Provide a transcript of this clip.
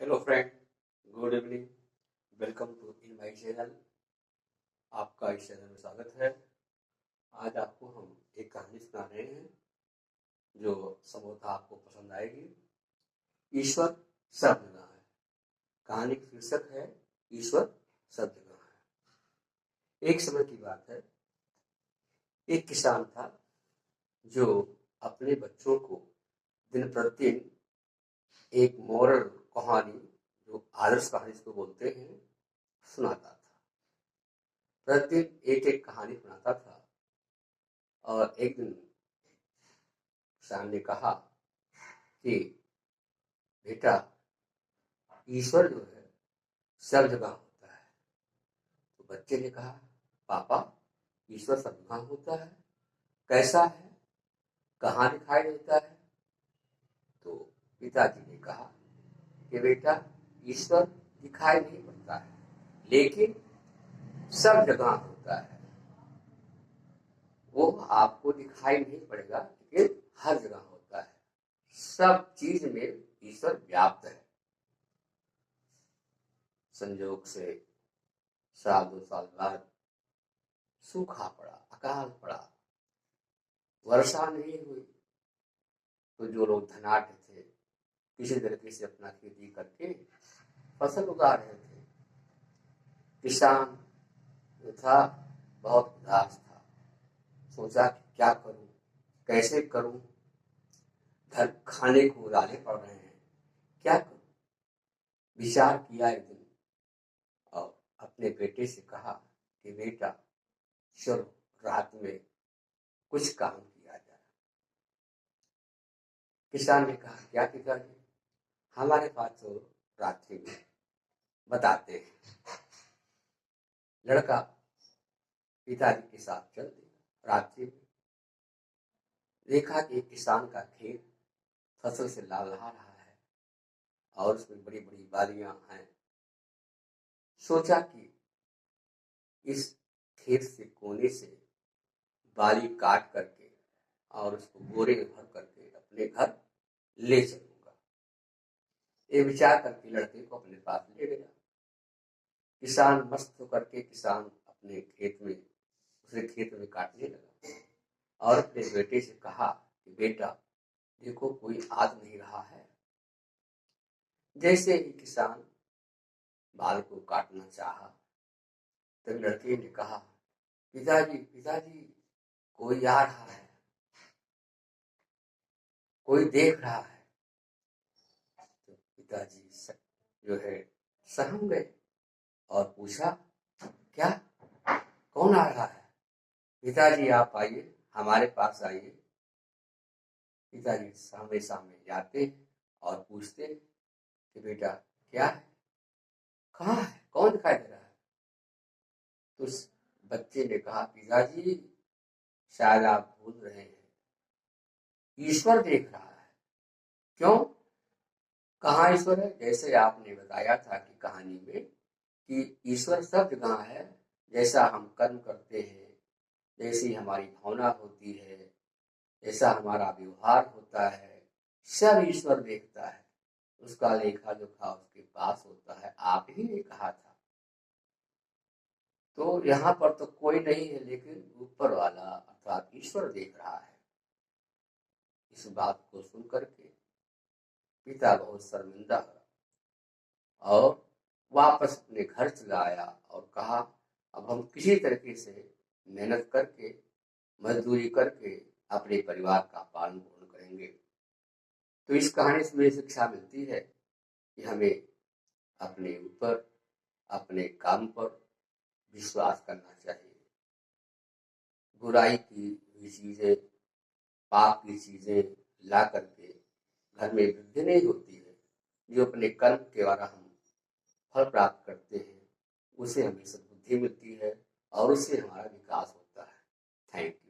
Hello friend, good evening. Welcome to in my channel. आपका इस channel में स्वागत है। आज आपको हम एक कहानी सुना रहे हैं जो संभवतः आपको पसंद आएगी। ईश्वर सब जगह है। कहानी की शीर्षक है ईश्वर सब जगह है। एक समय की बात है, एक किसान था जो अपने बच्चों को दिन प्रतिदिन एक मोरल कहानी, जो आदर्श कहानी इसको बोलते हैं, सुनाता था। प्रतिदिन एक एक कहानी सुनाता था और एक दिन किसान ने कहा कि बेटा, ईश्वर जो है सब जगह होता है। तो बच्चे ने कहा, पापा, ईश्वर सब जगह होता है, कैसा है, कहाँ दिखाई देता है? तो पिताजी ने कहा कि बेटा, ईश्वर दिखाई नहीं पड़ता है, लेकिन सब जगह होता है। वो आपको दिखाई नहीं पड़ेगा, लेकिन हर जगह होता है। सब चीज में ईश्वर व्याप्त है। संयोग से साल 2 साल बाद सूखा पड़ा, अकाल पड़ा, वर्षा नहीं हुई। तो जो लोग धनाढ्य थे, किसी तरीके से अपना खेती करके फसल उगा रहे थे। किसान जो था बहुत उदास था। सोचा कि क्या करूं, कैसे करूं, घर खाने को उड़ाने पड़ रहे हैं, क्या करूं? विचार किया एक दिन और अपने बेटे से कहा कि बेटा, चलो रात में कुछ काम किया जाए। किसान ने कहा, क्या पिताजी? हमारे पास तो रात्रि में बताते हैं। लड़का पिताजी के साथ चल दिया। रात्रि में देखा कि किसान का खेत फसल से लहलहा रहा है और उसमें बड़ी बड़ी बालियां हैं। सोचा कि इस खेत से कोने से बाली काट करके और उसको बोरे में भर करके अपने घर ले चलूंगा। ये विचार करके लड़के को अपने पास ले गया। किसान मस्त होकर के किसान अपने खेत में, दूसरे खेत में काटने लगा और अपने बेटे से कहा कि बेटा, देखो कोई आ नहीं रहा है। जैसे ही किसान बाल को काटना चाहा, तब लड़के ने कहा, पिताजी पिताजी, कोई आ रहा है, कोई देख रहा है। तो पिताजी जो है सहम गए और पूछा, क्या, कौन आ रहा है? पिताजी आप आइए, हमारे पास आइए। पिताजी सामने सामने जाते और पूछते कि बेटा क्या है, कहाँ है, कौन दिखाई दे रहा है? तो उस बच्चे ने कहा, पिताजी शायद आप भूल रहे हैं, ईश्वर देख रहा है। क्यों? कहाँ ईश्वर है? जैसे आपने बताया था कि कहानी में कि ईश्वर सब जगह है। जैसा हम कर्म करते हैं, जैसी हमारी भावना होती है, जैसा हमारा व्यवहार होता है, सब ईश्वर देखता है। उसका लेखा जोखा उसके पास होता है। आप ही ने कहा था। तो यहाँ पर तो कोई नहीं है, लेकिन ऊपर वाला अर्थात ईश्वर देख रहा है। इस बात को सुन करके पिता बहुत शर्मिंदा हुआ और वापस अपने घर चला आया और कहा, अब हम किसी तरीके से मेहनत करके, मजदूरी करके अपने परिवार का पालन पोषण करेंगे। तो इस कहानी से मुझे शिक्षा मिलती है कि हमें अपने ऊपर, अपने काम पर विश्वास करना चाहिए। बुराई की हुई चीजें, पाप की चीजें ला करके घर में वृद्धि नहीं होती है। जो अपने कर्म के द्वारा हम फल प्राप्त करते हैं, उसे हमें सद्बुद्धि मिलती है और उससे हमारा विकास होता है। Thank you.